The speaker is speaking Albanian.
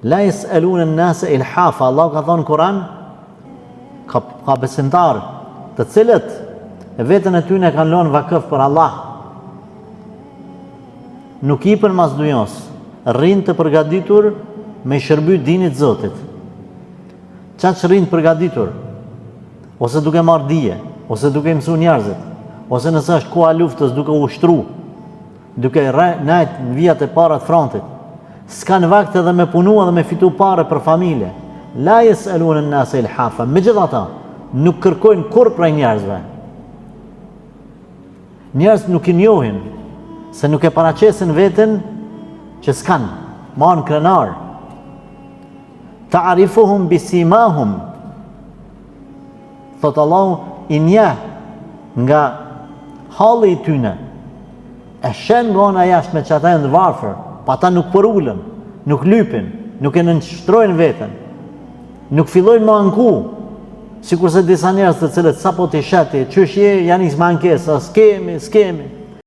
La yes'aluna an-nasa ilhafa. Allah ka thonë në Kur'an, ka besimtarë të cilët vetën e tyre kanë lënë vakëf për Allah. Nuk hipën mas dunjos, rrinë të përgatitur me shërby dinit Zotit. Qatë që rrinë të përgatitur, ose duke marrë dije, ose duke mësu njerëzit, ose nëse është koha luftës duke ushtru, duke najt në vijat e para të frontit, s'kan vakt edhe me punu edhe me fitu pare për familje. La yes'aluna an-nasa ilhafa. Megjithatë, nuk kërkojnë kur prej njerëzve. Njerëz nuk i njohin, se nuk e paraqesin veten që s'kan, marrën krenar. Ta'rifuhum bisimahum. Thot Allahu, i njeh nga halli i tyne. E shen nga ona jashtë me që ata e në varfër, pa ata nuk përullën, nuk lypin, nuk e nënshtrojnë veten, nuk fillojnë më anku, sikurse disa njerëz të cilët sa po t'i sheti, qysh je, janë isë më ankesa, s'kemi.